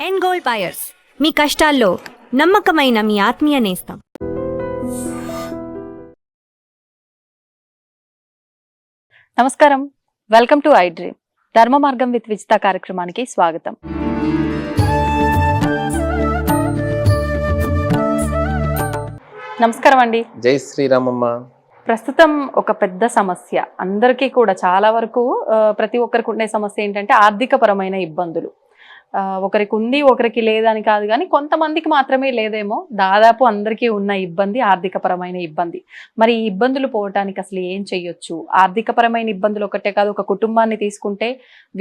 ఎన్ gold buyers మీ కష్టాల్లో నమ్మకమైన మీ ఆత్మీయ నేస్తం. నమస్కారం, వెల్కమ్ టు ఐ డ్రీమ్. ధర్మ మార్గం విత్ విజిత కార్యక్రమానికి స్వాగతం. నమస్కారం అండి. జై శ్రీరామమ్మ. ప్రస్తుతం ఒక పెద్ద సమస్య అందరికీ కూడా చాలా వరకు ప్రతి ఒక్కరికి ఉండే సమస్య ఏంటంటే ఆర్థిక పరమైన ఇబ్బందులు. ఒకరికి ఉంది, ఒకరికి లేదని కాదు, కానీ కొంతమందికి మాత్రమే లేదేమో. దాదాపు అందరికీ ఉన్న ఇబ్బంది ఆర్థిక పరమైన ఇబ్బంది. మరి ఈ ఇబ్బందులు పోవటానికి అసలు ఏం చెయ్యొచ్చు? ఆర్థిక పరమైన ఇబ్బందులు ఒకటే కాదు, ఒక కుటుంబాన్ని తీసుకుంటే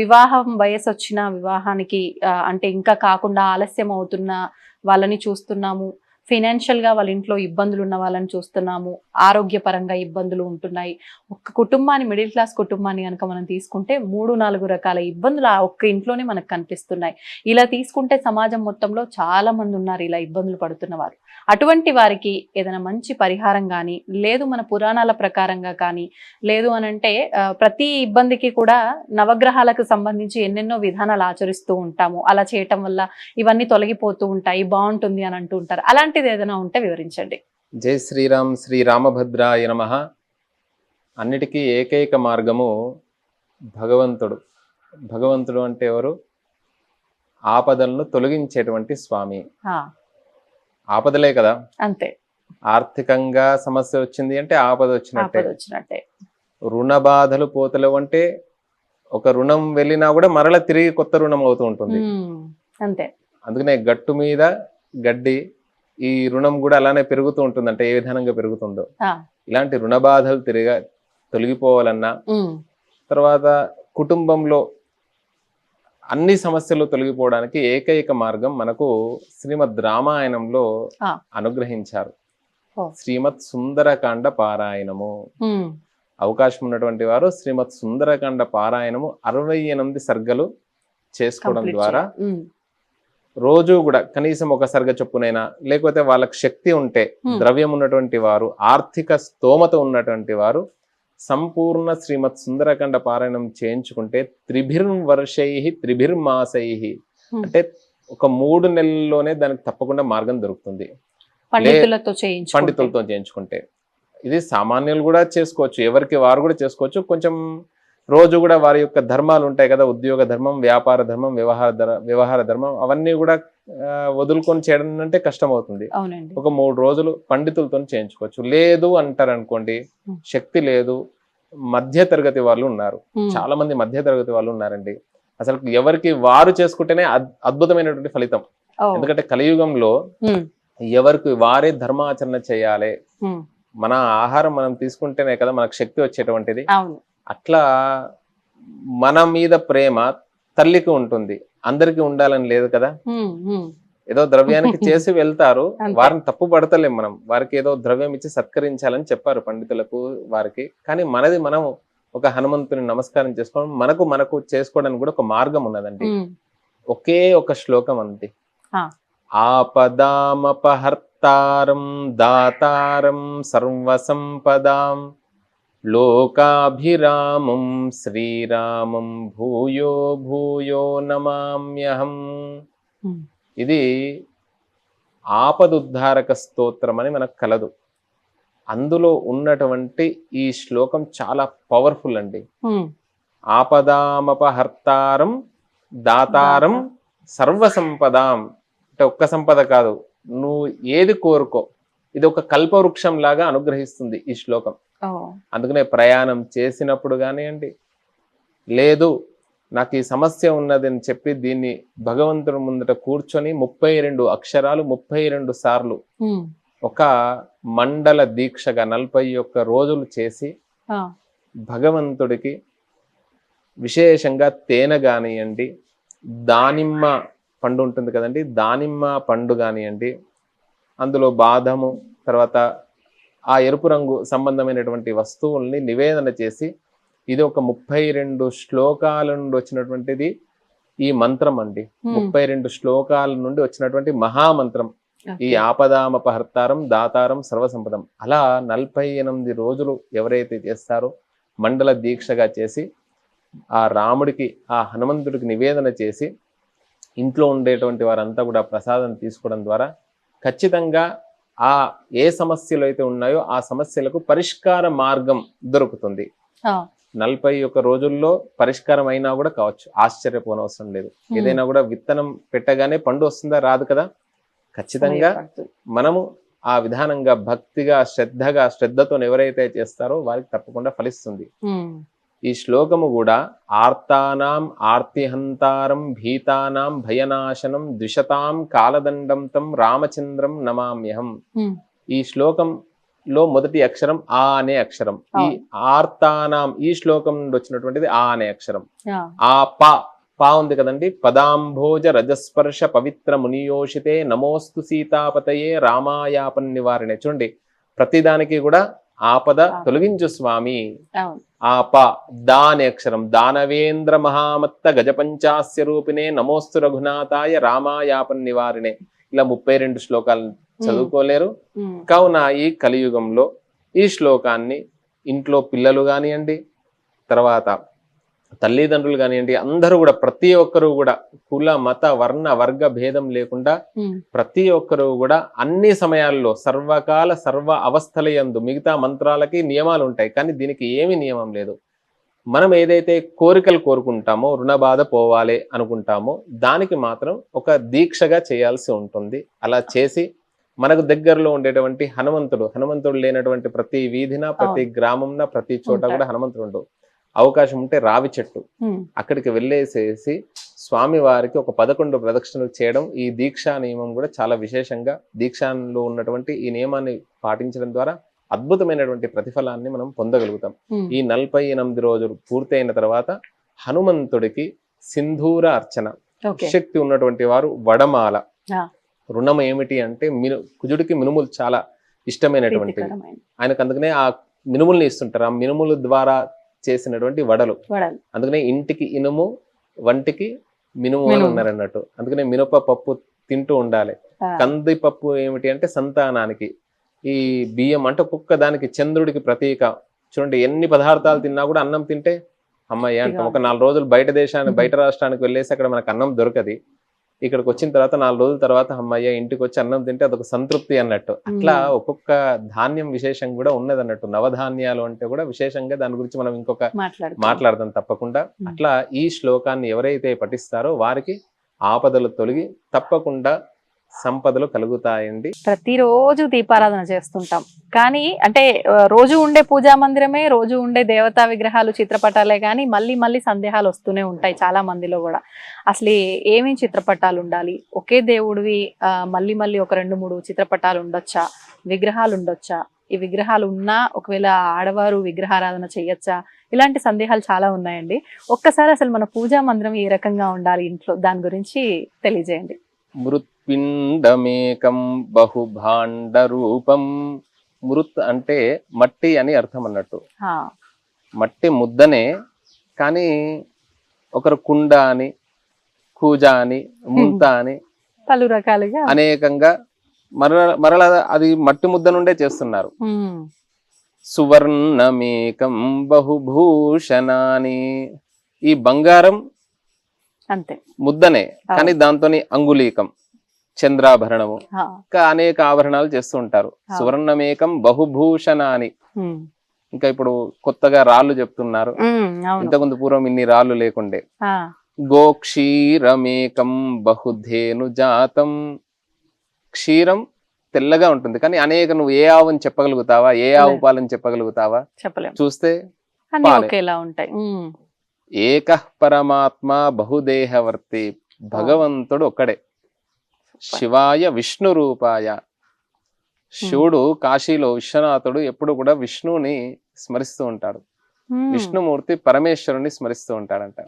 వివాహం వయసు వచ్చిన వివాహానికి అంటే ఇంకా కాకుండా ఆలస్యం అవుతున్న వాళ్ళని చూస్తున్నాము. ఫైనాన్షియల్గా వాళ్ళ ఇంట్లో ఇబ్బందులు ఉన్న వాళ్ళని చూస్తున్నాము. ఆరోగ్యపరంగా ఇబ్బందులు ఉంటున్నాయి. ఒక్క కుటుంబాన్ని, మిడిల్ క్లాస్ కుటుంబాన్ని కనుక మనం తీసుకుంటే 3-4 రకాల ఇబ్బందులు ఆ ఒక్క ఇంట్లోనే మనకు కనిపిస్తున్నాయి. ఇలా తీసుకుంటే సమాజం మొత్తంలో చాలా మంది ఉన్నారు ఇలా ఇబ్బందులు పడుతున్న వారు. అటువంటి వారికి ఏదైనా మంచి పరిహారం కానీ, లేదు మన పురాణాల ప్రకారంగా కానీ, లేదు అనంటే ప్రతి ఇబ్బందికి కూడా నవగ్రహాలకు సంబంధించి ఎన్నెన్నో విధానాలు ఆచరిస్తూ ఉంటాము. అలా చేయటం వల్ల ఇవన్నీ తొలగిపోతూ ఉంటాయి, బాగుంటుంది అని అంటూ ఉంటారు. అలాంటిది ఏదైనా ఉంటే వివరించండి. జై శ్రీరామ్. శ్రీరామభద్రాయ నమః. అన్నిటికీ ఏకైక మార్గము భగవంతుడు. భగవంతుడు అంటే ఎవరు? ఆపదలను తొలగించేటువంటి స్వామి. ఆపదలే కదా, అంతే. ఆర్థికంగా సమస్య వచ్చింది అంటే ఆపద వచ్చినట్టే. రుణ బాధలు పోతలేవు అంటే ఒక రుణం వెళ్ళినా కూడా మరల తిరిగి కొత్త రుణం అవుతూ ఉంటుంది. అంతే. అందుకనే గట్టు మీద గడ్డి, ఈ రుణం కూడా అలానే పెరుగుతూ ఉంటుంది. అంటే ఏ విధానంగా పెరుగుతుందో ఇలాంటి రుణ బాధలు తొలగిపోవాలన్నా, తర్వాత కుటుంబంలో అన్ని సమస్యలు తొలగిపోవడానికి ఏకైక మార్గం మనకు శ్రీమద్ రామాయణంలో అనుగ్రహించారు. శ్రీమద్ సుందరకాండ పారాయణము. అవకాశం ఉన్నటువంటి వారు శ్రీమద్ సుందరకాండ పారాయణము 68 సర్గలు చేసుకోవడం ద్వారా రోజు కూడా కనీసం ఒక సర్గ చొప్పునైనా, లేకపోతే వాళ్ళకి శక్తి ఉంటే, ద్రవ్యం ఉన్నటువంటి వారు, ఆర్థిక స్తోమత ఉన్నటువంటి వారు సంపూర్ణ శ్రీమద్ సుందరకాండ పారాయణం చేయించుకుంటే 3 వర్షై 3 మాసై అంటే ఒక 3 నెలల్లోనే దానికి తప్పకుండా మార్గం దొరుకుతుంది పండితులతో చేయించుకుంటే. ఇది సామాన్యులు కూడా చేసుకోవచ్చు, ఎవరికి వారు కూడా చేసుకోవచ్చు. కొంచెం రోజు కూడా వారి యొక్క ధర్మాలు ఉంటాయి కదా, ఉద్యోగ ధర్మం, వ్యాపార ధర్మం, వ్యవహార ధర్మం, అవన్నీ కూడా వదులుకొని చేయడం అంటే కష్టం అవుతుంది. ఒక 3 రోజులు పండితులతో చేయించుకోవచ్చు. లేదు అంటారు అనుకోండి, శక్తి లేదు, మధ్య తరగతి వాళ్ళు ఉన్నారు, చాలా మంది మధ్య తరగతి వాళ్ళు ఉన్నారండి. అసలు ఎవరికి వారు చేసుకుంటేనే అద్భుతమైనటువంటి ఫలితం. ఎందుకంటే కలియుగంలో ఎవరికి వారే ధర్మాచరణ చేయాలి. మన ఆహారం మనం తీసుకుంటేనే కదా మనకు శక్తి వచ్చేటువంటిది. అట్లా మన మీద ప్రేమ తల్లికి ఉంటుంది, అందరికి ఉండాలని లేదు కదా. ఏదో ద్రవ్యానికి చేసి వెళ్తారు, వారిని తప్పు పడతలేం మనం. వారికి ఏదో ద్రవ్యం ఇచ్చి సత్కరించాలని చెప్పారు పండితులకు వారికి. కానీ మనది మనం ఒక హనుమంతుని నమస్కారం చేసుకోవడం, మనకు చేసుకోవడానికి కూడా ఒక మార్గం ఉన్నదండి. ఒకే ఒక శ్లోకం అంది. ఆపదామపహర్తారం దాతారం సర్వసంపదాం లోకాభిరామం శ్రీరామం భూయో భూయో నమామ్యహం. ఇది ఆపదుద్ధారక స్తోత్రం అని మనకు కలదు. అందులో ఉన్నటువంటి ఈ శ్లోకం చాలా పవర్ఫుల్ అండి. ఆపదామపహర్తారం దాతారం సర్వసంపదాం అంటే ఒక్క సంపద కాదు, నువ్వు ఏది కోరుకో, ఇది ఒక కల్పవృక్షం లాగా అనుగ్రహిస్తుంది ఈ శ్లోకం. అందుకనే ప్రయాణం చేసినప్పుడు కానివ్వండి, లేదు నాకు ఈ సమస్య ఉన్నది అని చెప్పి దీన్ని భగవంతుడి ముందట కూర్చొని 32 అక్షరాలు 32 సార్లు ఒక మండల దీక్షగా 41 రోజులు చేసి భగవంతుడికి విశేషంగా తేనె కానివ్వండి, దానిమ్మ పండు ఉంటుంది కదండి, దానిమ్మ పండు కానివ్వండి, అందులో బాదము, తర్వాత ఆ ఎరుపు రంగు సంబంధమైనటువంటి వస్తువుల్ని నివేదన చేసి, ఇది ఒక 32 శ్లోకాల నుండి వచ్చినటువంటిది ఈ మంత్రం అండి. 32 శ్లోకాల నుండి వచ్చినటువంటి మహామంత్రం ఈ ఆపదామపహర్తారం దాతారం సర్వసంపదం. అలా 48 రోజులు ఎవరైతే చేస్తారో మండల దీక్షగా చేసి ఆ రాముడికి, ఆ హనుమంతుడికి నివేదన చేసి ఇంట్లో ఉండేటువంటి వారంతా కూడా ప్రసాదం తీసుకోవడం ద్వారా ఖచ్చితంగా ఆ ఏ సమస్యలు అయితే ఉన్నాయో ఆ సమస్యలకు పరిష్కార మార్గం దొరుకుతుంది. 41 రోజుల్లో పరిష్కారం అయినా కూడా కావచ్చు, ఆశ్చర్యపోనవసరం లేదు. ఏదైనా కూడా విత్తనం పెట్టగానే పండు వస్తుందా? రాదు కదా. ఖచ్చితంగా మనము ఆ విధానంగా భక్తిగా శ్రద్ధతో ఎవరైతే చేస్తారో వారికి తప్పకుండా ఫలిస్తుంది. ఈ శ్లోకము కూడా ఆర్తానాం ఆర్తిహంతారం భీతానాం భయనాశనం ద్విషతాం కాలదండం తం రామచంద్రం నమామ్యహం. ఈ శ్లోకంలో మొదటి అక్షరం ఆ అనే అక్షరం. ఈ ఆర్తానాం ఈ శ్లోకం నుండి వచ్చినటువంటిది ఆ అనే అక్షరం. ఆ పా ఉంది కదండి. పదాంభోజ రజస్పర్శ పవిత్ర మునియోషితే నమోస్తు సీతాపతయే రామాయాపన్ నివారణే. చూడండి, ప్రతిదానికి కూడా ఆపద తొలగించు స్వామి. దా అనే అక్షరం. దానవేంద్ర మహామత్త గజపంచాస్య రూపిణే నమోస్తు రఘునాథాయ రామాయాపన్ నివారిణే. ఇలా 32 శ్లోకాలు చదువుకోలేరు. కావున ఈ కలియుగంలో ఈ శ్లోకాన్ని ఇంట్లో పిల్లలు కానివ్వండి, తర్వాత తల్లిదండ్రులు కానివ్వండి, అందరూ కూడా ప్రతి ఒక్కరూ కూడా కుల మత వర్ణ వర్గ భేదం లేకుండా ప్రతి ఒక్కరూ కూడా అన్ని సమయాల్లో సర్వకాల సర్వ అవస్థలయందు, మిగతా మంత్రాలకి నియమాలు ఉంటాయి కానీ దీనికి ఏమి నియమం లేదు. మనం ఏదైతే కోరికలు కోరుకుంటామో, రుణ బాధ పోవాలి అనుకుంటామో దానికి మాత్రం ఒక దీక్షగా చేయాల్సి ఉంటుంది. అలా చేసి మనకు దగ్గరలో ఉండేటువంటి హనుమంతుడు లేనటువంటి ప్రతి వీధిన, ప్రతి గ్రామంన, ప్రతి చోట కూడా హనుమంతుడు ఉండవు. అవకాశం ఉంటే రావి చెట్టు అక్కడికి వెళ్ళేసేసి స్వామి వారికి ఒక 11 ప్రదక్షిణలు చేయడం, ఈ దీక్షా నియమం కూడా చాలా విశేషంగా దీక్షలో ఉన్నటువంటి ఈ నియమాన్ని పాటించడం ద్వారా అద్భుతమైనటువంటి ప్రతిఫలాన్ని మనం పొందగలుగుతాం. ఈ 48 రోజులు పూర్తయిన తర్వాత హనుమంతుడికి సింధూర అర్చన, శక్తి ఉన్నటువంటి వారు వడమాల. రుణం ఏమిటి అంటే కుజుడికి మినుములు చాలా ఇష్టమైనటువంటి ఆయనకు, అందుకనే ఆ మినుముల్ని ఇస్తుంటారు. ఆ మినుముల ద్వారా చేసినటువంటి వడలు. అందుకనే ఇంటికి ఇనుము వంటికి మినుము అని ఉన్నారు అన్నట్టు. అందుకనే మినప పప్పు తింటూ ఉండాలి. కందిపప్పు ఏమిటి అంటే సంతానానికి. ఈ బియ్యం అంటే ఒక్కొక్క దానికి చంద్రుడికి ప్రతీక. చూడండి, ఎన్ని పదార్థాలు తిన్నా కూడా అన్నం తింటే అమ్మాయి అంటాం. ఒక 4 రోజులు బయట రాష్ట్రానికి వెళ్ళేసి అక్కడ మనకు అన్నం దొరకది. ఇక్కడికి వచ్చిన తర్వాత 4 రోజుల తర్వాత అమ్మయ్య ఇంటికి వచ్చి అన్నం తింటే అదొక సంతృప్తి అన్నట్టు. అట్లా ఒక్కొక్క ధాన్యం విశేషం కూడా ఉన్నది అన్నట్టు. నవధాన్యాలు అంటే కూడా విశేషంగా దాని గురించి మనం ఇంకొక మాట్లాడదాం తప్పకుండా. అట్లా ఈ శ్లోకాన్ని ఎవరైతే పఠిస్తారో వారికి ఆపదలు తొలగి తప్పకుండా సంపదలు కలుగుతాయండి. ప్రతిరోజు దీపారాధన చేస్తుంటాం కానీ అంటే రోజు ఉండే పూజా మందిరమే, రోజు ఉండే దేవతా విగ్రహాలు, చిత్రపటాలే కానీ మళ్ళీ సందేహాలు వస్తూనే ఉంటాయి చాలా మందిలో కూడా. అసలు ఏమేమి చిత్రపటాలు ఉండాలి, ఒకే దేవుడివి మళ్ళీ ఒక 2-3 చిత్రపటాలు ఉండొచ్చా, విగ్రహాలు ఉండొచ్చా, ఈ విగ్రహాలు ఉన్నా ఒకవేళ ఆడవారు విగ్రహారాధన చేయొచ్చా, ఇలాంటి సందేహాలు చాలా ఉన్నాయండి. ఒక్కసారి అసలు మన పూజా మందిరం ఏ రకంగా ఉండాలి ఇంట్లో, దాని గురించి తెలియజేయండి. మృత్పిండమేకం బహుభాండ రూపం. మృత్ అంటే మట్టి అని అర్థం అన్నట్టు. మట్టి ముద్దనే కానీ ఒకరు కుండ అని, కూజ అని, ముంత అని పలు రకాలుగా అనేకంగా మరల అది మట్టి ముద్ద నుండే చేస్తున్నారు. సువర్ణమేకం బహుభూషణాని. ఈ బంగారం అంతే ముద్దనే కానీ దాంతోని అంగుళీకం, చంద్రాభరణము, ఇంకా అనేక ఆభరణాలు చేస్తూ ఉంటారు. సువర్ణమేకం బహుభూషణాని. ఇంకా ఇప్పుడు కొత్తగా రాళ్ళు చెప్తున్నారు. ఇంతకుముందు పూర్వం ఇన్ని రాళ్ళు లేకుండే. గోక్షీరమేకం బహుధేను జాతం. క్షీరం తెల్లగా ఉంటుంది కానీ అనేక, నువ్వు ఏ ఆవుని చెప్పగలుగుతావా, ఏ ఆవు పాలని చెప్పగలుగుతావా? చెప్పలేం. చూస్తే ఒకేలా ఉంటాయి. ఏక పరమాత్మ బహుదేహవర్తి. భగవంతుడు ఒక్కడే. శివాయ విష్ణు రూపాయ. శివుడు కాశీలో విశ్వనాథుడు ఎప్పుడు కూడా విష్ణువుని స్మరిస్తూ ఉంటాడు. విష్ణుమూర్తి పరమేశ్వరుని స్మరిస్తూ ఉంటాడంట.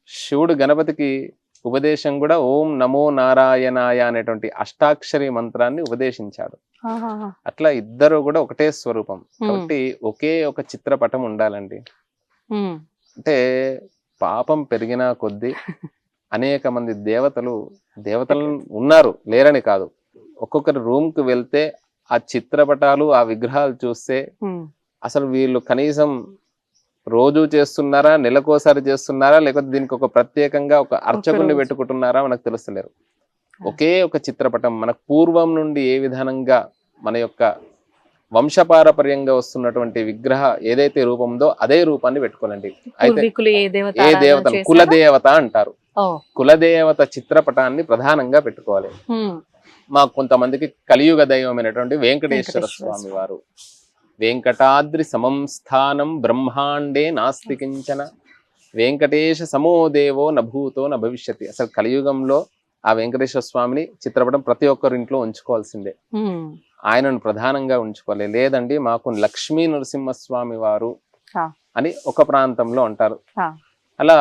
శివుడు గణపతికి ఉపదేశం కూడా ఓం నమో నారాయణాయ అనేటువంటి అష్టాక్షరి మంత్రాన్ని ఉపదేశించాడు. అట్లా ఇద్దరు కూడా ఒకటే స్వరూపం. కాబట్టి ఒకే ఒక చిత్రపటం ఉండాలండి. అంటే పాపం పెరిగినా కొద్దీ అనేక మంది దేవతలు ఉన్నారు, లేరని కాదు. ఒక్కొక్కరి రూమ్ కు వెళ్తే ఆ చిత్రపటాలు, ఆ విగ్రహాలు చూస్తే అసలు వీళ్ళు కనీసం రోజు చేస్తున్నారా, నెలకోసారి చేస్తున్నారా, లేకపోతే దీనికి ఒక ప్రత్యేకంగా ఒక అర్చకుడిని రోజు. పెట్టుకుంటున్నారా మనకు తెలుస్తలేరు. ఒకే ఒక చిత్రపటం మనకు పూర్వం నుండి ఏ విధానంగా మన యొక్క వంశపారపర్యంగా వస్తున్నటువంటి విగ్రహ ఏదైతే రూపం ఉందో అదే రూపాన్ని పెట్టుకోవాలండి. అయితే పూర్వీకులు ఏ దేవత ఏ ఆరాధన దేవతను చేశారో? కులదేవత అంటారు. ఓ, కులదేవత చిత్రపటాన్ని ప్రధానంగా పెట్టుకోవాలి. మాకు కొంతమందికి కలియుగ దైవమైనటువంటి వెంకటేశ్వర స్వామి వారు, వెంకటాద్రి సమం స్థానం బ్రహ్మాండే నాస్తి కించన వెంకటేశ సమో దేవో నభూతో న భవిష్యతి. అసలు కలియుగంలో ఆ వెంకటేశ్వర స్వామిని చిత్రపటం ప్రతి ఒక్కరి ఇంట్లో ఉంచుకోవాల్సిందే. ఆయనను ప్రధానంగా ఉంచుకోవాలి. లేదండి మాకు లక్ష్మీ నరసింహస్వామి వారు అని ఒక ప్రాంతంలో అంటారు. అలా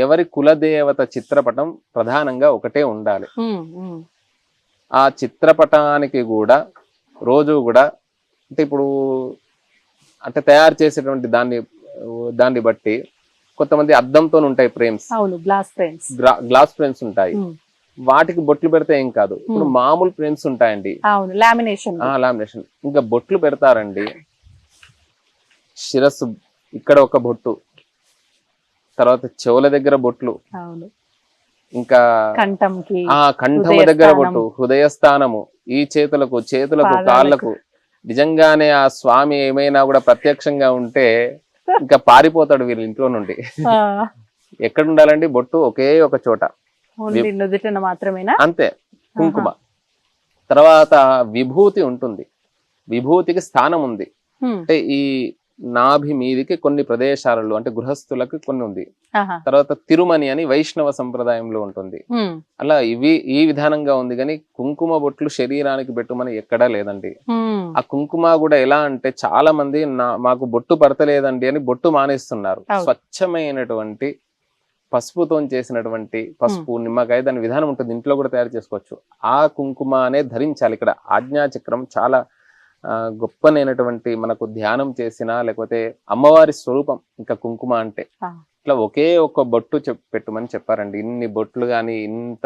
ఎవరి కులదేవత చిత్రపటం ప్రధానంగా ఒకటే ఉండాలి. ఆ చిత్రపటానికి కూడా రోజు కూడా అంటే ఇప్పుడు అంటే తయారు చేసేటువంటి దాన్ని బట్టి కొంతమంది అద్దంతో ఉంటాయి ఫ్రేమ్స్, గ్లాస్ ఫ్రేమ్స్ ఉంటాయి. వాటికి బొట్లు పెడితే ఏం కాదు. ఇప్పుడు మామూలు ఫ్రేమ్స్ ఉంటాయండి, లామినేషన్. ఇంకా బొట్లు పెడతారండి. శిరస్సు ఇక్కడ ఒక బొట్టు, తర్వాత చెవుల దగ్గర బొట్లు, ఇంకా కంఠము దగ్గర బొట్టు, హృదయస్థానము, ఈ చేతులకు కాళ్ళకు. నిజంగానే ఆ స్వామి ఏమైనా కూడా ప్రత్యక్షంగా ఉంటే ఇంకా పారిపోతాడు వీళ్ళ ఇంట్లో నుండి. ఎక్కడ ఉండాలండి బొట్టు? ఒకే ఒక చోట, మాత్రమేనా? అంతే. కుంకుమ తర్వాత విభూతి ఉంటుంది. విభూతికి స్థానం ఉంది. అంటే ఈ నాభి మీదికి కొన్ని ప్రదేశాలలో అంటే గృహస్థులకు కొన్ని ఉంది. తర్వాత తిరుమని అని వైష్ణవ సంప్రదాయంలో ఉంటుంది. అలా ఈ విధానంగా ఉంది. కానీ కుంకుమ బొట్లు శరీరానికి పెట్టుమని ఎక్కడా లేదండి. ఆ కుంకుమ కూడా ఎలా అంటే చాలా మంది మాకు బొట్టు పడతలేదండి అని బొట్టు మానేస్తున్నారు. స్వచ్ఛమైనటువంటి పసుపుతో చేసినటువంటి పసుపు, నిమ్మకాయ, దాని విధానం ఉంటుంది. ఇంట్లో కూడా తయారు చేసుకోవచ్చు. ఆ కుంకుమ అనే ధరించాలి. ఇక్కడ ఆజ్ఞాచక్రం చాలా గొప్పనైనటువంటి మనకు ధ్యానం చేసిన లేకపోతే అమ్మవారి స్వరూపం ఇంకా కుంకుమ అంటే. ఇట్లా ఒకే ఒక బొట్టు పెట్టుమని చెప్పారండి. ఇన్ని బొట్లు గాని ఇంత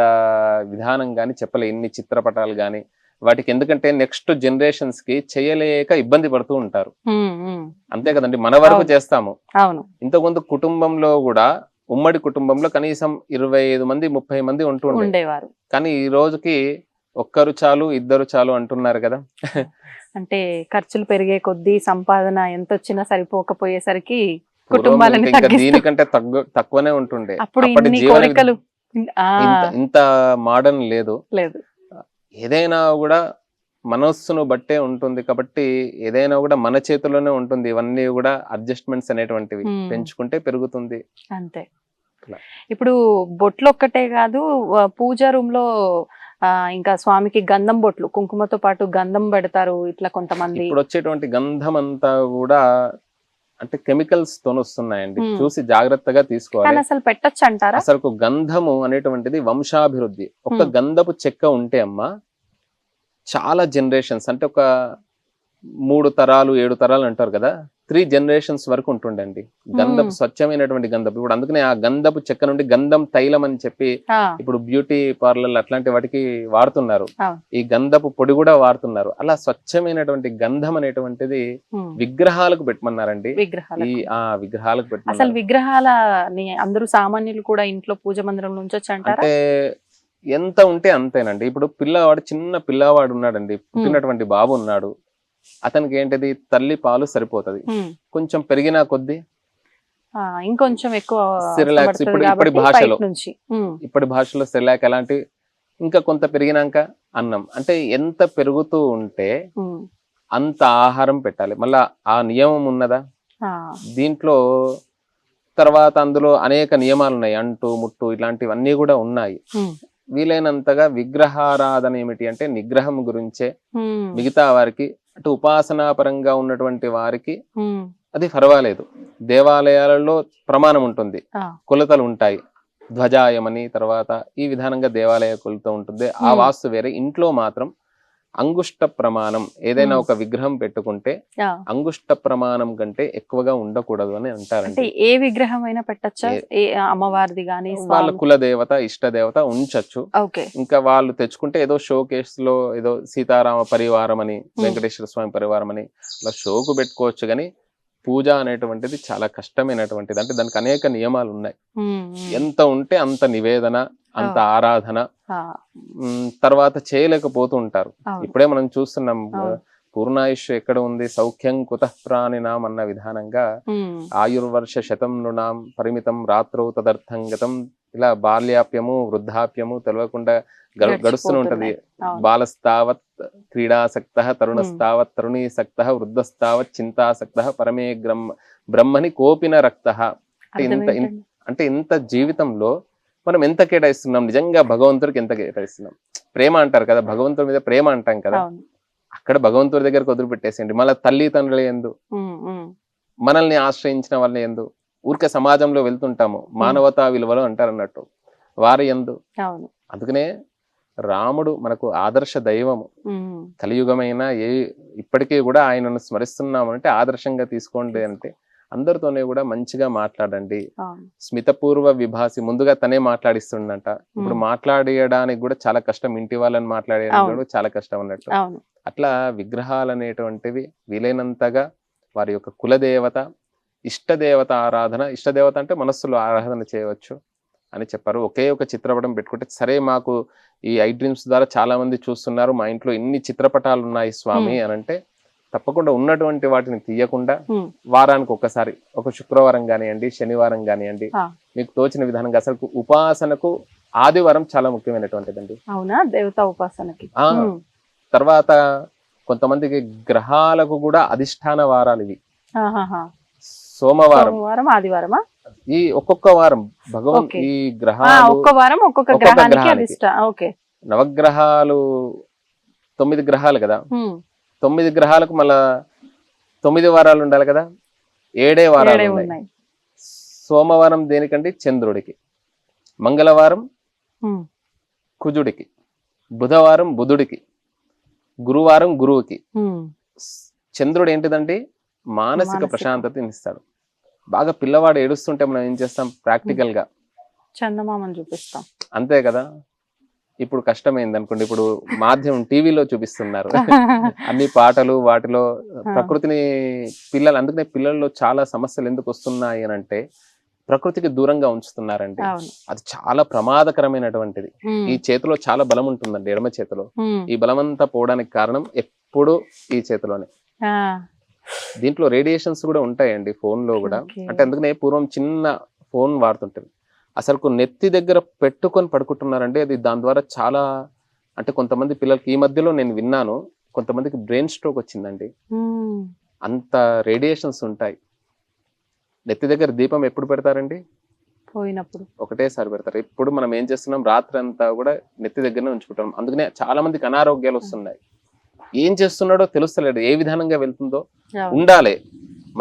విధానం గాని చెప్పలే, ఇన్ని చిత్రపటాలు గాని వాటికి. ఎందుకంటే నెక్స్ట్ జనరేషన్స్ కి చేయలేక ఇబ్బంది పడుతూ ఉంటారు. అంతే కదండి, మన వరకు చేస్తాము. ఇంతకుముందు కుటుంబంలో కూడా ఉమ్మడి కుటుంబంలో కనీసం 25 మంది 30 మంది ఉండేవారు. కానీ ఈ రోజుకి ఒక్కరు చాలు, ఇద్దరు చాలు అంటున్నారు కదా. అంటే ఖర్చులు పెరిగే కొద్దీ సంపాదన ఎంత వచ్చినా సరిపోకపోయేసరికి కుటుంబాలని దీనికంటే తక్కువనే ఉంటుండే. అప్పుడు ఇంత మోడర్న్ లేదు. ఏదైనా కూడా మనస్సును బట్టే ఉంటుంది కాబట్టి ఏదైనా కూడా మన చేతిలోనే ఉంటుంది. ఇవన్నీ కూడా అడ్జస్ట్మెంట్స్ అనేటువంటివి పెంచుకుంటే పెరుగుతుంది అంతే. ఇప్పుడు బొట్లు ఒక్కటే కాదు, పూజా రూమ్ లో ఇంకా స్వామికి గంధం బొట్లు, కుంకుమతో పాటు గంధం పెడతారు ఇట్లా కొంతమంది. ఇప్పుడు వచ్చేటువంటి గంధం అంతా కూడా అంటే కెమికల్స్ తో వస్తున్నాయండి. చూసి జాగ్రత్తగా తీసుకోవాలి. అసలు పెట్టొచ్చు అంటారా? అసలు గంధము అనేటువంటిది వంశాభివృద్ధి. ఒక గంధపు చెక్క ఉంటే అమ్మా చాలా జనరేషన్స్ అంటే ఒక 3 తరాలు 7 తరాలు అంటారు కదా, 3 generations వరకు ఉంటుండండి గంధపు, స్వచ్ఛమైనటువంటి గంధపు. ఇప్పుడు అందుకనే ఆ గంధపు చెక్క నుండి గంధం తైలం అని చెప్పి ఇప్పుడు బ్యూటీ పార్లర్ అట్లాంటి వాటికి వాడుతున్నారు. ఈ గంధపు పొడి కూడా వాడుతున్నారు. అలా స్వచ్ఛమైనటువంటి గంధం అనేటువంటిది విగ్రహాలకు పెట్టమన్నారండి. విగ్రహాలకు పెట్టమన్నారు. అసలు విగ్రహాలని అందరూ సామాన్యులు కూడా ఇంట్లో పూజ మందిరం నుంచి అంటే ఎంత ఉంటే అంతేనండి. ఇప్పుడు చిన్న పిల్లవాడు ఉన్నాడండి, పుట్టినటువంటి బాబు ఉన్నాడు, అతనికి ఏంటిది తల్లి పాలు సరిపోతది. కొంచెం పెరిగినా కొద్దీ ఇంకొంచెం ఎక్కువ సిరిలాక్స్, ఇప్పటి భాషలో సిరిలాక్ అలాంటి, ఇంకా కొంత పెరిగినాక అన్నం. అంటే ఎంత పెరుగుతూ ఉంటే అంత ఆహారం పెట్టాలి. మళ్ళా ఆ నియమం ఉన్నదా దీంట్లో? తర్వాత అందులో అనేక నియమాలు ఉన్నాయి, అంటు ముట్టు ఇట్లాంటివన్నీ కూడా ఉన్నాయి. వీలైనంతగా విగ్రహారాధన ఏమిటి అంటే నిగ్రహం గురించే. మిగతా వారికి అటు ఉపాసనాపరంగా ఉన్నటువంటి వారికి అది పర్వాలేదు. దేవాలయాలలో ప్రమాణం ఉంటుంది, కొలతలు ఉంటాయి, ధ్వజాయమని, తర్వాత ఈ విధానంగా దేవాలయ కొలత ఉంటుంది. ఆ వాస్తు వేరే. ఇంట్లో మాత్రం అంగుష్ట ప్రమాణం, ఏదైనా ఒక విగ్రహం పెట్టుకుంటే అంగుష్ట ప్రమాణం కంటే ఎక్కువగా ఉండకూడదు అని అంటారంటే. ఏ విగ్రహం అయినా పెట్టచ్చా? అమ్మవారిది గానీ వాళ్ళ కులదేవత ఇష్టదేవత ఉంచచ్చు. ఇంకా వాళ్ళు తెచ్చుకుంటే ఏదో షో కేస్ లో ఏదో సీతారామ పరివారం అని, వెంకటేశ్వర స్వామి పరివారం అని అలా షోకు పెట్టుకోవచ్చు. కానీ పూజ అనేటువంటిది చాలా కష్టమైనటువంటిది. అంటే దానికి అనేక నియమాలు ఉన్నాయి. ఉమ్, ఎంత ఉంటే అంత నివేదన, అంత ఆ. ఆరాధన, ఆ, తర్వాత చేయలేకపోతూ ఉంటారు. అవును. ఇప్పుడే మనం చూస్తున్నాం, అవును. పూర్ణాయుష్ ఎక్కడ ఉంది, సౌఖ్యం కుతః ప్రాణినాం అన్న విధానంగా ఉమ్, ఆయుర్వర్ష శతం నృణాం పరిమితం రాత్రౌ తదర్థం గతం. ఇలా బాల్యాప్యము వృద్ధాప్యము తెలియకుండా గడుస్తూనే ఉంటది. అవును. బాలస్తావత్ క్రీడాసక్త, తరుణస్తావత్ తరుణీసక్త, వృద్ధస్తావత్ చింతాసక్త, పరమే బ్రహ్మని కోపిన రక్త. అర్థం ఇంత ఏంటండి? అంటే ఇంత జీవితంలో మనం ఎంత కేటాయిస్తున్నాం, నిజంగా భగవంతుడికి ఎంత కేటాయిస్తున్నాం. ప్రేమ అంటారు కదా, భగవంతుడి మీద ప్రేమ అంటాం కదా, అవును. అక్కడ భగవంతుడి దగ్గరకు వదిలిపెట్టేసేయండి. మళ్ళీ తల్లిదండ్రుల యందు, ఉమ్, ఉమ్, మనల్ని ఆశ్రయించిన వాళ్ళ యందు, ఊరికే సమాజంలో వెళ్తుంటాము, మానవతా విలువలు అంటారు అన్నట్టు, వారి యందు. అవును. అందుకనే రాముడు మనకు ఆదర్శ దైవము. ఉమ్, కలియుగమైన ఇప్పటికీ కూడా ఆయనను స్మరిస్తున్నామంటే ఆదర్శంగా తీసుకోండి. అంటే అందరితోనే కూడా మంచిగా మాట్లాడండి. అవును. స్మితపూర్వ విభాసి, ముందుగా తనే మాట్లాడిస్తుండంట. ఇప్పుడు మాట్లాడేయడానికి కూడా చాలా కష్టం, ఇంటి వాళ్ళని మాట్లాడేయడానికి కూడా చాలా కష్టం అన్నట్టు. అవును. అట్లా విగ్రహాలు అనేటువంటివి వీలైనంతగా వారి యొక్క కులదేవత, ఇష్టదేవత ఆరాధన, ఇష్టదేవత అంటే మనస్సులో ఆరాధన చేయవచ్చు అని చెప్పారు. ఒకే ఒక చిత్రపటం పెట్టుకుంటే, సరే మాకు ఈ ఐ డ్రీమ్స్ ద్వారా చాలా మంది చూస్తున్నారు, మా ఇంట్లో ఎన్ని చిత్రపటాలు ఉన్నాయి స్వామి అని అంటే, తప్పకుండా ఉన్నటువంటి వాటిని తీయకుండా వారానికి ఒక్కసారి, ఒక శుక్రవారం కానివ్వండి, శనివారం కానివ్వండి, మీకు తోచిన విధానంగా, అసలు ఉపాసనకు ఆదివారం చాలా ముఖ్యమైనటువంటిదండి. అవునా, దేవతా ఉపాసనకి. తర్వాత కొంతమందికి గ్రహాలకు కూడా అధిష్టాన వారాలు ఇవి. సోమవారం, ఆదివారమా? ఈ ఒక్కొక్క వారం భగవంతు ఈ గ్రహాలు ఒక్క వారం ఒక్కొక్క గ్రహానికి. ఓకే. నవగ్రహాలు 9 గ్రహాలు కదా, 9 గ్రహాలకు మళ్ళా 9 వారాలు ఉండాలి కదా, 7 వారాలు ఉన్నాయి. సోమవారం దేనికండి? చంద్రుడికి. మంగళవారం కుజుడికి. బుధవారం బుధుడికి. గురువారం గురువుకి. చంద్రుడు ఏంటిదండి? మానసిక ప్రశాంతతని ఇస్తాడు. బాగా పిల్లవాడు ఏడుస్తుంటే మనం ఏం చేస్తాం? ప్రాక్టికల్ గా చందమామని చూపిస్తాం, అంతే అంతే కదా. ఇప్పుడు కష్టమైంది అనుకోండి, ఇప్పుడు మాధ్యమం టీవీలో చూపిస్తున్నారు అన్ని పాటలు, వాటిలో ప్రకృతిని పిల్లలు, అందుకనే పిల్లల్లో చాలా సమస్యలు ఎందుకు వస్తున్నాయి అని అంటే, ప్రకృతికి దూరంగా ఉంచుతున్నారండి. అది చాలా ప్రమాదకరమైనటువంటిది. ఈ చేతిలో చాలా బలం ఉంటుందండి, ఎడమ చేతిలో. ఈ బలం అంతా పోవడానికి కారణం ఎప్పుడు ఈ చేతిలోనే. దీంట్లో రేడియేషన్స్ కూడా ఉంటాయండి, ఫోన్ లో కూడా. అంటే అందుకనే పూర్వం చిన్న ఫోన్ వాడుతుంటారు, అసలు నెత్తి దగ్గర పెట్టుకొని పడుకుంటున్నారండి. అది దాని ద్వారా చాలా, అంటే కొంతమంది పిల్లలకి ఈ మధ్యలో నేను విన్నాను, కొంతమందికి బ్రెయిన్ స్ట్రోక్ వచ్చిందండి. అంత రేడియేషన్స్ ఉంటాయి. నెత్తి దగ్గర దీపం ఎప్పుడు పెడతారండి? పోయినప్పుడు ఒకటేసారి పెడతారు. ఇప్పుడు మనం ఏం చేస్తున్నాం, రాత్రి అంతా కూడా నెత్తి దగ్గరనే ఉంచుకుంటాం. అందుకనే చాలా మందికి అనారోగ్యాలు వస్తున్నాయి. ఏం చేస్తున్నాడో తెలుస్తలేడు, ఏ విధానంగా వెళ్తుందో. ఉండాలి,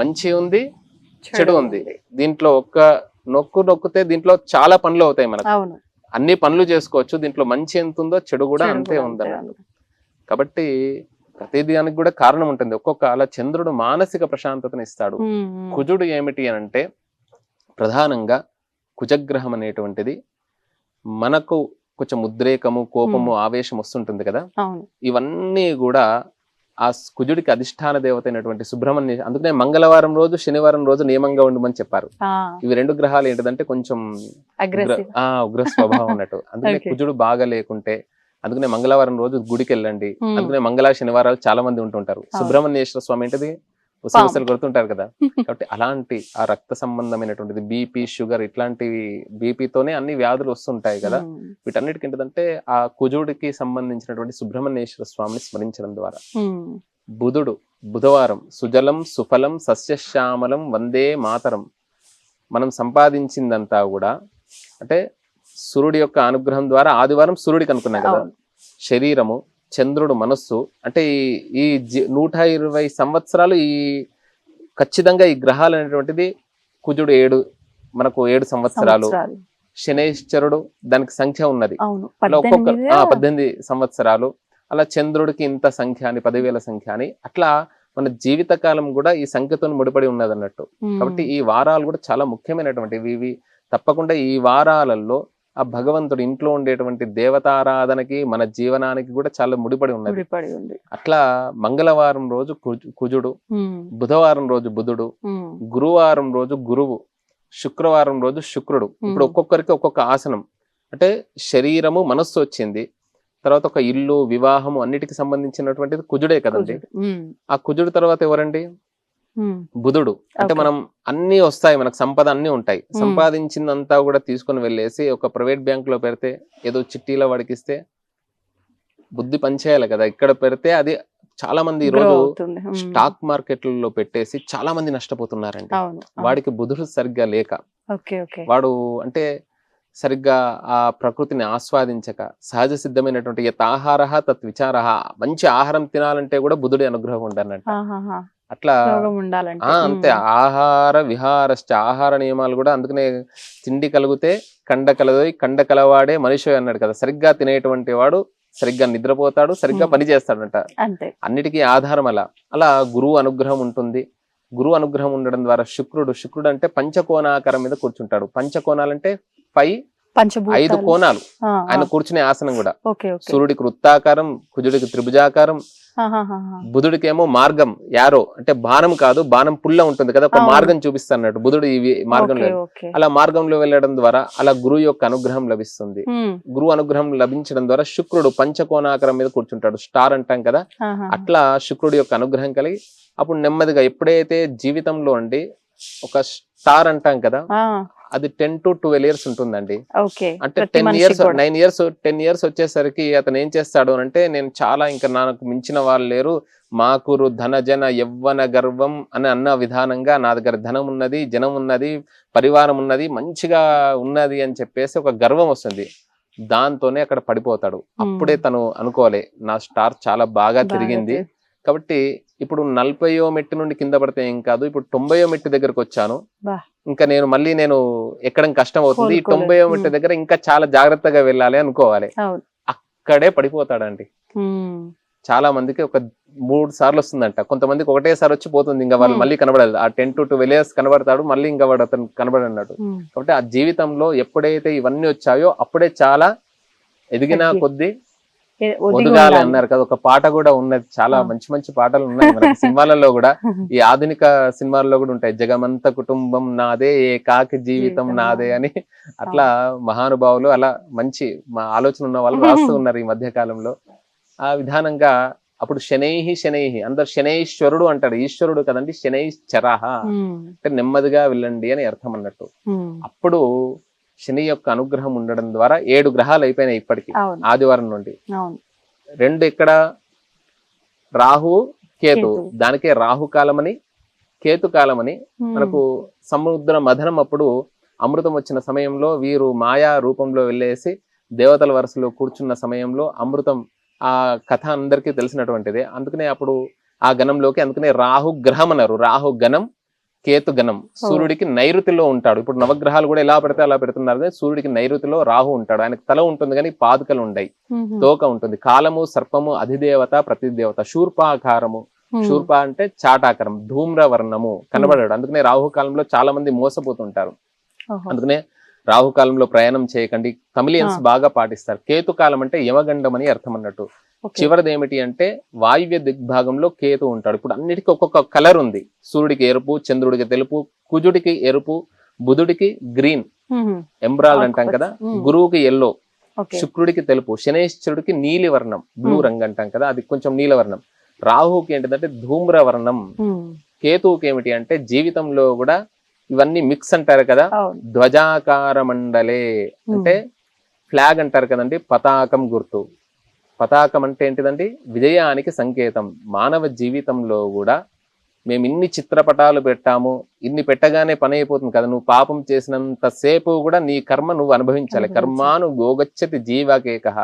మంచి ఉంది, చెడు ఉంది. దీంట్లో ఒక్క నొక్కితే దీంట్లో చాలా పనులు అవుతాయి మనకు. అన్ని పనులు చేసుకోవచ్చు. దీంట్లో మంచి ఎంత ఉందో చెడు కూడా అంతే ఉందన్నమాట. కాబట్టి ప్రతి దానికి కూడా కారణం ఉంటుంది. ఒక్కొక్క అలా చంద్రుడు మానసిక ప్రశాంతతను ఇస్తాడు. కుజుడు ఏమిటి అని అంటే, ప్రధానంగా కుజగ్రహం అనేటువంటిది మనకు కొంచెం ఉద్రేకము, కోపము, ఆవేశం వస్తుంటుంది కదా, ఇవన్నీ కూడా ఆ కుజుడికి అధిష్టాన దేవత అయినటువంటి సుబ్రహ్మణ్య. అందుకనే మంగళవారం రోజు, శనివారం రోజు నియమంగా ఉండమని చెప్పారు. ఇవి 2 గ్రహాలు ఏంటిదంటే కొంచెం ఉగ్ర స్వభావం అన్నట్టు. అందుకనే కుజుడు బాగా లేకుంటే, అందుకనే మంగళవారం రోజు గుడికి వెళ్ళండి. అందుకనే మంగళ శనివారాలు చాలా మంది ఉంటుంటారు. సుబ్రహ్మణ్యేశ్వర స్వామి ఏంటిది ఉసలు కొడుతుంటారు కదా. కాబట్టి అలాంటి ఆ రక్త సంబంధమైనటువంటిది, బీపీ, షుగర్, ఇట్లాంటివి, బీపీతోనే అన్ని వ్యాధులు వస్తుంటాయి కదా. వీటన్నిటికి ఏంటంటే ఆ కుజుడికి సంబంధించినటువంటి సుబ్రహ్మణ్యేశ్వర స్వామిని స్మరించడం ద్వారా. బుధవారం సుజలం సుఫలం సస్యశ్యామలం వందే మాతరం. మనం సంపాదించిందంతా కూడా అంటే సూర్యుడి యొక్క అనుగ్రహం ద్వారా ఆదివారం సూర్యుడికి అనుకున్నాం కదా. శరీరము, చంద్రుడు మనస్సు, అంటే ఈ 120 సంవత్సరాలు ఈ ఖచ్చితంగా ఈ గ్రహాలు అనేటువంటిది, కుజుడు 7 సంవత్సరాలు, శనేశ్వరుడు దానికి సంఖ్య ఉన్నది, అలా ఒక్కొక్క 18 సంవత్సరాలు, అలా చంద్రుడికి ఇంత సంఖ్య అని 10,000 సంఖ్య అని, అట్లా మన జీవితకాలం కూడా ఈ సంఖ్యతో ముడిపడి ఉన్నది అన్నట్టు. కాబట్టి ఈ వారాలు కూడా చాలా ముఖ్యమైనటువంటివి. ఇవి తప్పకుండా ఈ వారాలలో ఆ భగవంతుడు ఇంట్లో ఉండేటువంటి దేవతారాధనకి మన జీవనానికి కూడా చాలా ముడిపడి ఉన్నది. ముడిపడి ఉంది. అట్లా మంగళవారం రోజు కుజుడు, ఉమ్, బుధవారం రోజు బుధుడు, ఉమ్, గురువారం రోజు గురువు, శుక్రవారం రోజు శుక్రుడు. ఇప్పుడు ఒక్కొక్కరికి ఒక్కొక్క ఆసనం, అంటే శరీరము మనస్సు వచ్చింది, తర్వాత ఒక ఇల్లు వివాహము అన్నిటికి సంబంధించినటువంటిది కుజుడే కదండి. కుజుడు. ఉమ్, ఆ కుజుడు తర్వాత ఎవరండి? ఉమ్, బుధుడు. అంటే Okay. మనం అన్ని వస్తాయి, మనకు సంపద అన్ని ఉంటాయి, సంపాదించిందంతా కూడా తీసుకొని వెళ్ళేసి ఒక ప్రైవేట్ బ్యాంక్ లో పెడితే ఏదో చిట్టీలో వడికిస్తే బుద్ధి పనిచేయాలి కదా. ఇక్కడ పెడితే అది చాలా మంది ఈ grow రోజు అవుతుంది. ఉమ్, స్టాక్ మార్కెట్లలో పెట్టేసి చాలా మంది నష్టపోతున్నారండి. అవును. వాడికి బుధుడు సరిగ్గా లేక, ఓకే ఓకే. వాడు అంటే సరిగ్గా ఆ ప్రకృతిని ఆస్వాదించక, సహజ సిద్ధమైనటువంటి యతాహార తత్ విచార, మంచి ఆహారం తినాలంటే కూడా బుధుడి అనుగ్రహం ఉండాలంట. ఆహాహా. అట్లా యోగం ఉండాలంటే. అంతే. ఆహార విహారశ్చ, ఆహార నియమాలు కూడా అందుకనే తిండి కలిగితే కండ కలదోయ్, కండ కలవాడే మనిషి అన్నాడు కదా. సరిగ్గా తినేటువంటి వాడు సరిగ్గా నిద్రపోతాడు, సరిగ్గా పని చేస్తాడంట. అంతే. అన్నిటికీ ఆధారం అలా. అలా గురువు అనుగ్రహం ఉంటుంది. గురువు అనుగ్రహం ఉండడం ద్వారా శుక్రుడు అంటే పంచకోణాకారం మీద కూర్చుంటాడు. పంచకోణాలంటే 5 పంచభూతాలు. కోణాలు ఆ, ఆ. ఆయన కూర్చునే ఆసనం కూడా. Okay okay. సూర్యుడికి వృత్తాకారం, కుజుడికి త్రిభుజాకారం, ఆహాహాహా. బుధుడికేమో మార్గం, యారో అంటే బాణం కాదు, బాణం పుల్ల ఉంటుంది కదా, ఒక అవును. మార్గం చూపిస్తాడు బుధుడు ఈ మార్గంలో. Okay, okay. అలా మార్గంలో వెళ్ళడం ద్వారా అలా గురువు యొక్క అనుగ్రహం లభిస్తుంది. ఉమ్, గురువు అనుగ్రహం లభించడం ద్వారా శుక్రుడు పంచకోణాకారం మీద కూర్చుంటాడు, స్టార్ అంటాం కదా. ఆహా. అట్లా శుక్రుడి యొక్క అనుగ్రహం కలిగి అప్పుడు నెమ్మదిగా ఎప్పుడైతే జీవితంలో అండి ఒక స్టార్ అంటాం కదా, ఆ, అది 10 to 12 years ఉంటుందండి. ఓకే. అంటే ప్రతి 10 మనిషికి years కూడా. 9 years 10 years వచ్చేసరికి అతను ఏం చేస్తాడు అంటే, నేను చాలా ఇంకా నాకు మించిన వాళ్ళు లేరు, మాకురు ధన జన యవ్వన గర్వం అని అన్న విధానంగా నా దగ్గర ధనం ఉన్నది, జనం ఉన్నది, పరివారం ఉన్నది, మంచిగా ఉన్నది అని చెప్పేసి ఒక గర్వం వస్తుంది. దాంతోనే అక్కడ పడిపోతాడు. అప్పుడే తను అనుకోలే, నా స్టార్ చాలా బాగా తిరిగింది కాబట్టి ఇప్పుడు 40వ మెట్టు నుండి కింద పడితే ఏం కాదు, ఇప్పుడు 90వ మెట్టు దగ్గరకు వచ్చాను, బా. ఇంకా నేను ఎక్కడం కష్టం అవుతుంది, ఈ కోలుకోలేదు. 90వ మెట్టు దగ్గర ఇంకా చాలా జాగ్రత్తగా వెళ్ళాలి అనుకోవాలి. అవును. అక్కడే పడిపోతాడండి. ఉమ్, చాలా మందికి ఒక 3 సార్లు వస్తుందంట, కొంతమందికి ఒకటేసారి వచ్చి పోతుంది, ఇంకా వాళ్ళు మళ్ళీ కనబడదు. ఆ 10 to 12 years కనబడతాడు, మళ్ళీ ఇంకా వాడు అతను కనబడన్నాడు. ఉమ్. కాబట్టి ఆ జీవితంలో ఎప్పుడైతే ఇవన్నీ వచ్చాయో అప్పుడే చాలా ఎదిగిన కొద్దీ ఒదిగి ఒదగాలి ఉండాలి. అన్నారు కదా. ఒక పాట కూడా ఉన్నది, చాలా మంచి మంచి పాటలు ఉన్నాయి మనకి సినిమాలలో కూడా, ఈ ఆధునిక సినిమాల్లో కూడా ఉంటాయి. జగమంత కుటుంబం నాదే, ఏకాకి జీవితం నాదే అని. అట్లా మహానుభావులు అలా మంచి ఆలోచన ఉన్న వాళ్ళు రాస్తూ ఉన్నారు ఈ మధ్య కాలంలో. ఆ విధానంగా అప్పుడు శనైహి అందరు శనైశ్వరుడు అంటాడు, ఈశ్వరుడు కదండి, శనైశ్చరః ఉమ్, అంటే నెమ్మదిగా వెళ్ళండి అని అర్థం అన్నట్టు. ఉమ్. అప్పుడు శని యొక్క అనుగ్రహం ఉండడం ద్వారా 7 గ్రహాలు అయిపోయినాయి ఇప్పటికి, అవును. ఆదివారం నుండి. అవును. 2 ఇక్కడ రాహు కేతు, కేతు. దానికే రాహుకాలం అని కేతుకాలం అని. మనకు సముద్ర మథనం అప్పుడు అమృతం వచ్చిన సమయంలో వీరు మాయా రూపంలో వెళ్ళేసి దేవతల వరుసలో కూర్చున్న సమయంలో అమృతం, ఆ కథ అందరికీ తెలిసినటువంటిదే. అందుకనే అప్పుడు ఆ గణంలోకి, అందుకనే రాహు గ్రహం అన్నారు. రాహు గణం, కేతు గణం. సూర్యుడికి నైరుతిలో ఉంటాడు. ఇప్పుడు నవగ్రహాలు కూడా ఎలా పెడితే అలా పెడుతున్నారు కానీ సూర్యుడికి నైరుతిలో రాహు ఉంటాడు. ఆయనకు తల ఉంటుంది కానీ పాదుకలు ఉండయి, తోక ఉంటుంది. కాలము సర్పము అధిదేవత ప్రతిదేవత. శూర్పాకారము, శూర్ప అంటే చాటాకారం, ధూమ్రవర్ణము కనబడాడు. అందుకనే రాహుకాలంలో చాలా మంది మోసపోతుంటారు. అందుకనే రాహుకాలంలో ప్రయాణం చేయకండి. తమిళియన్స్ బాగా పాటిస్తారు. కేతుకాలం అంటే యమగండం అని అర్థం అన్నట్టు. చివరిది ఏమిటి అంటే వాయువ్య దిగ్భాగంలో కేతు ఉంటాడు. ఇప్పుడు అన్నిటికీ ఒక్కొక్క కలర్ ఉంది. సూర్యుడికి ఎరుపు, చంద్రుడికి తెలుపు, కుజుడికి ఎరుపు, బుధుడికి గ్రీన్ ఎంబ్రాల్డ్ అంటాం కదా, గురువుకి ఎల్లో, శుక్రుడికి తెలుపు, శనేశ్వరుడికి నీలి వర్ణం బ్లూ రంగు అంటాం కదా, అది కొంచెం నీలవర్ణం. రాహుకి ఏంటిదంటే ధూమ్రవర్ణం. కేతువుకి ఏమిటి అంటే జీవితంలో కూడా ఇవన్నీ మిక్స్ అంటారు కదా, ధ్వజాకార మండలే అంటే ఫ్లాగ్ అంటారు కదండి, పతాకం గుర్తు. పతాకం అంటే ఏంటిదండి, విజయానికి సంకేతం. మానవ జీవితంలో కూడా మేము ఇన్ని చిత్రపటాలు పెట్టాము, ఇన్ని పెట్టగానే పని అయిపోతుంది కదా. నువ్వు పాపం చేసినంత సేపు కూడా నీ కర్మ నువ్వు అనుభవించాలి. కర్మాను గోగచ్చతి జీవకేకః,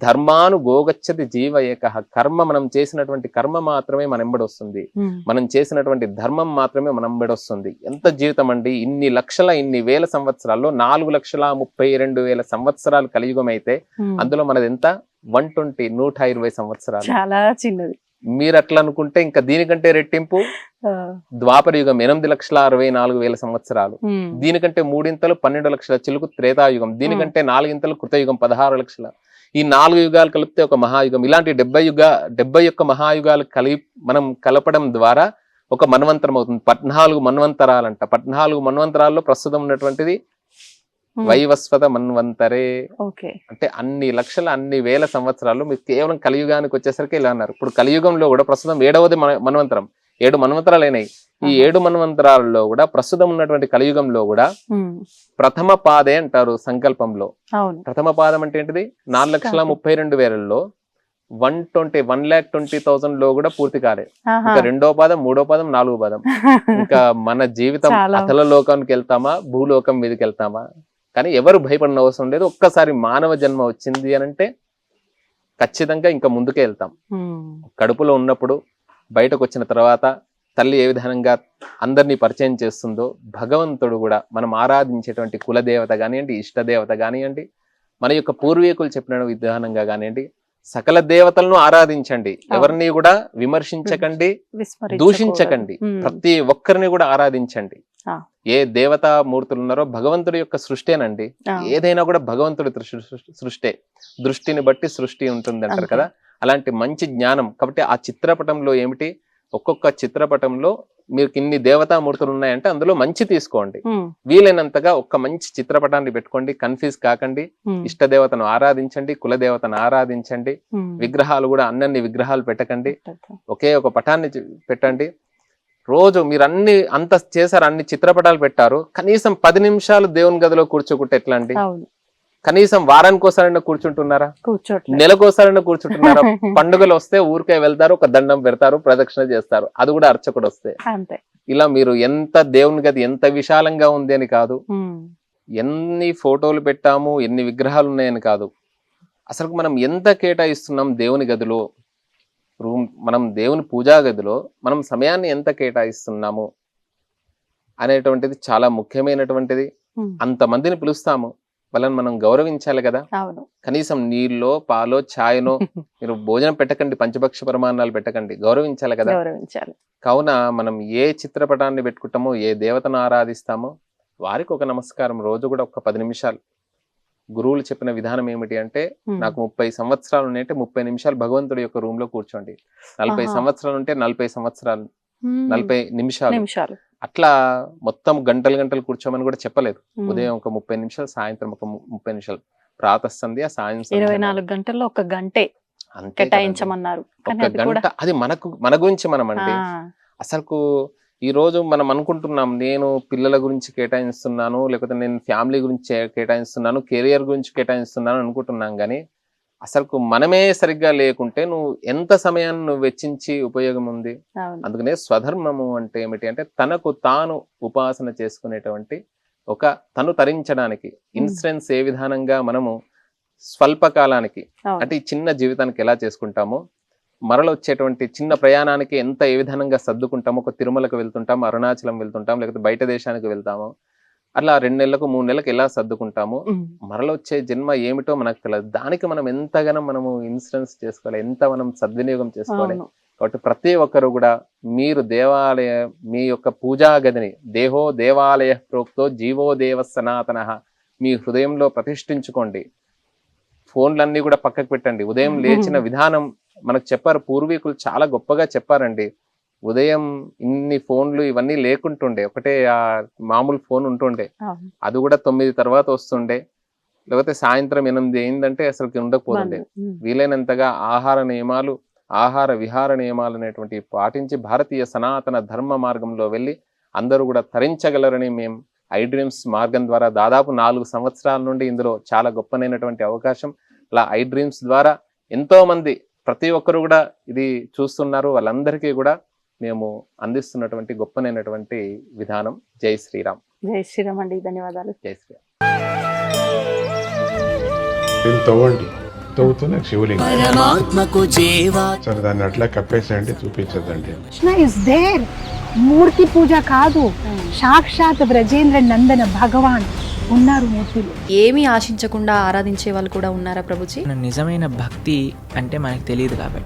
ధర్మాను గోగచ్చతి జీవ ఏకః. కర్మ, మనం చేసినటువంటి కర్మ మాత్రమే మన ఎంబడొస్తుంది, మనం చేసినటువంటి ధర్మం మాత్రమే మన ఎంబడొస్తుంది. ఎంత జీవితం అండి, ఇన్ని వేల సంవత్సరాల్లో 4,32,000 సంవత్సరాలు కలియుగం అయితే అందులో మనది ఎంత, 120 సంవత్సరాలు. చాలా చిన్నది. మీరు అట్లా అనుకుంటే ఇంకా దీనికంటే రెట్టింపు ద్వాపర యుగం 8,64,000 సంవత్సరాలు, దీనికంటే 3 12 లక్షల చిలుకు త్రేతాయుగం, దీనికంటే 4 కృతయుగం 16 లక్షల. ఈ 4 యుగాలు కలిపితే ఒక మహాయుగం. ఇలాంటి 71 మహాయుగాలు మనం కలపడం ద్వారా ఒక మన్వంతరం అవుతుంది. 14 మన్వంతరాలంట. 14 మన్వంతరాల్లో ప్రస్తుతం ఉన్నటువంటిది వైవస్వత మన్వంతరే. అంటే అన్ని లక్షల అన్ని వేల సంవత్సరాలు మీరు కేవలం కలియుగానికి వచ్చేసరికి ఇలా అన్నారు. ఇప్పుడు కలియుగంలో కూడా ప్రస్తుతం 7వది మన్వంతరం. 7 మన్వంతరాలు అయినాయి. ఈ 7 మన్వంతరాల్లో కూడా ప్రస్తుతం ఉన్నటువంటి కలియుగంలో కూడా ప్రథమ పాదే అంటారు సంకల్పంలో. ప్రథమ పాదం అంటే ఏంటిది? 4,32,000లో 1,20,000 లో కూడా పూర్తి కాలేదు. ఇంకా 2వ పాదం, 3వ పాదం, 4వ పాదం. ఇంకా మన జీవితం అతల లోకానికి వెళ్తామా, భూలోకం మీదకి వెళ్తామా? కానీ ఎవరు భయపడిన అవసరం లేదు. ఒక్కసారి మానవ జన్మ వచ్చింది అని అంటే ఖచ్చితంగా ఇంకా ముందుకే వెళ్తాం. కడుపులో ఉన్నప్పుడు బయటకు వచ్చిన తర్వాత తల్లి ఏ విధంగా అందరినీ పరిచయం చేస్తుందో, భగవంతుడు కూడా మనం ఆరాధించేటువంటి కులదేవత కానివ్వండి, ఇష్టదేవత కానివ్వండి, మన యొక్క పూర్వీకులు చెప్పిన విధానంగా కానివ్వండి, సకల దేవతలను ఆరాధించండి. ఎవరిని కూడా విమర్శించకండి, దూషించకండి. ప్రతి ఒక్కరిని కూడా ఆరాధించండి. ఏ దేవతా మూర్తులు ఉన్నారో భగవంతుడి యొక్క సృష్టేనండి. ఏదైనా కూడా భగవంతుడి సృష్టే. దృష్టిని బట్టి సృష్టి ఉంటుంది అంటారు కదా. అలాంటి మంచి జ్ఞానం కాబట్టి ఆ చిత్రపటంలో ఏమిటి, ఒక్కొక్క చిత్రపటంలో మీరు ఇన్ని దేవతామూర్తులు ఉన్నాయంటే అందులో మంచి తీసుకోండి. వీలైనంతగా ఒక్క మంచి చిత్రపటాన్ని పెట్టుకోండి. కన్ఫ్యూజ్ కాకండి. ఇష్ట దేవతను ఆరాధించండి, కులదేవతను ఆరాధించండి. విగ్రహాలు కూడా అన్ని విగ్రహాలు పెట్టకండి. ఒకే ఒక పటాన్ని పెట్టండి. రోజు మీరు అంత చేశారు, అన్ని చిత్రపటాలు పెట్టారు, కనీసం 10 నిమిషాలు దేవుని గదిలో కూర్చోకుంటే ఎట్లా అండి? కనీసం వారానికోసారైనా కూర్చుంటున్నారా? నెలకోసారైనా కూర్చుంటున్నారా? పండుగలు వస్తే ఊరికే వెళ్తారు, ఒక దండం పెడతారు, ప్రదక్షిణ చేస్తారు. అది కూడా అర్చకుడు వస్తే. ఇలా మీరు ఎంత దేవుని గది ఎంత విశాలంగా ఉంది అని కాదు, ఎన్ని ఫోటోలు పెట్టాము, ఎన్ని విగ్రహాలు ఉన్నాయని కాదు, అసలు మనం ఎంత కేటాయిస్తున్నాం దేవుని గదిలో, మనం దేవుని పూజా గదిలో మనం సమయాన్ని ఎంత కేటాయిస్తున్నాము అనేటువంటిది చాలా ముఖ్యమైనటువంటిది. అంతమందిని పిలుస్తాము, వాళ్ళని మనం గౌరవించాలి కదా. కనీసం నీళ్ళో పాలో ఛాయనో మీరు భోజనం పెట్టకండి, పంచభక్ష పరమాన్నాలు పెట్టకండి, గౌరవించాలి కదా. కావున మనం ఏ చిత్రపటాన్ని పెట్టుకుంటామో, ఏ దేవతను ఆరాధిస్తామో వారికి ఒక నమస్కారం. రోజు కూడా ఒక 10 నిమిషాలు. గురువులు చెప్పిన విధానం ఏమిటి అంటే, నాకు 30 సంవత్సరాలు ఉన్నాయంటే 30 నిమిషాలు భగవంతుడి యొక్క రూమ్ లో కూర్చోండి. 40 సంవత్సరాలు ఉంటే 40 సంవత్సరాలు 40 నిమిషాలు. అట్లా మొత్తం గంటలు కూర్చోమని కూడా చెప్పలేదు. ఉదయం ఒక 30 నిమిషాలు, సాయంత్రం ఒక 30 నిమిషాలు, ప్రాతః-సంధ్య, సాయంత్రం 24 గంటల్లో ఒక గంటే కేటాయించమన్నారు. ఒక గంట. అది మన గురించి మనం అంటే అసలు ఈ రోజు మనం అనుకుంటున్నాం, నేను పిల్లల గురించి కేటాయిస్తున్నాను, లేకపోతే నేను ఫ్యామిలీ గురించి కేటాయిస్తున్నాను, కెరియర్ గురించి కేటాయిస్తున్నాను అనుకుంటున్నాం. కానీ అసలు మనమే సరిగ్గా లేకుంటే నువ్వు ఎంత సమయాన్ని నువ్వు వెచ్చించి ఉపయోగం ఉంది? అందుకనే స్వధర్మము అంటే ఏమిటి అంటే, తనకు తాను ఉపాసన చేసుకునేటువంటి ఒక తను తరించడానికి ఇన్సూరెన్స్ ఏ విధానంగా మనము స్వల్పకాలానికి అంటే ఈ చిన్న జీవితానికి ఎలా చేసుకుంటామో, మరల వచ్చేటువంటి చిన్న ప్రయాణానికి ఏ విధంగా సర్దుకుంటాము. ఒక తిరుమలకు వెళ్తుంటాం, అరుణాచలం వెళ్తుంటాం, లేకపోతే బయట దేశానికి వెళ్తాము. అట్లా 2 నెలలకు 3 నెలలకు ఎలా సర్దుకుంటాము, మరల వచ్చే జన్మ ఏమిటో మనకు తెలియదు. దానికి మనం ఎంతగానో మనము ఇన్సూరెన్స్ చేసుకోవాలి, ఎంత మనం సద్వినియోగం చేసుకోవాలి. కాబట్టి ప్రతి ఒక్కరు కూడా మీరు మీ యొక్క పూజా గదిని దేహో దేవాలయ ప్రోక్తో జీవో దేవ సనాతన మీ హృదయంలో ప్రతిష్ఠించుకోండి. ఫోన్లన్నీ కూడా పక్కకు పెట్టండి. ఉదయం లేచిన విధానం మనకు చెప్పారు, పూర్వీకులు చాలా గొప్పగా చెప్పారండి. ఉదయం ఇన్ని ఫోన్లు ఇవన్నీ లేకుంటుండే, ఒకటే ఆ మామూలు ఫోన్ ఉంటుండే. అది కూడా 9 తర్వాత వస్తుండే, లేకపోతే సాయంత్రం 8 అయిందంటే అసలు ఉండకపోతుండే. వీలైనంతగా ఆహార విహార నియమాలు అనేటువంటి పాటించి భారతీయ సనాతన ధర్మ మార్గంలో వెళ్ళి అందరూ కూడా తరించగలరని మేము iDreams మార్గం ద్వారా దాదాపు 4 సంవత్సరాల నుండి ఇందులో చాలా గొప్పనైనటువంటి అవకాశం. అలా iDreams ద్వారా ఎంతో మంది ప్రతి ఒక్కరు కూడా ఇది చూస్తున్నారు. వాళ్ళందరికీ కూడా మేము అందిస్తున్నటువంటి గొప్పనైనటువంటి విధానం. జై శ్రీరామ్. జై శ్రీరామ్ అండి, ధన్యవాదాలు. జై శ్రీరామ్. తవ్వుతూనే శివలింగం. సరే, దాన్ని అట్లా కప్పేసేయండి, చూపించదండి. మూర్తి పూజ కాదు, సాక్షాత్ బ్రజేంద్ర నందన భగవాన్ ఉన్నారు మూర్తులు. ఏమీ ఆశించకుండా ఆరాధించే వాళ్ళు కూడా ఉన్నారా ప్రభుజీ? నిజమైన భక్తి అంటే మనకు తెలియదు కాబట్టి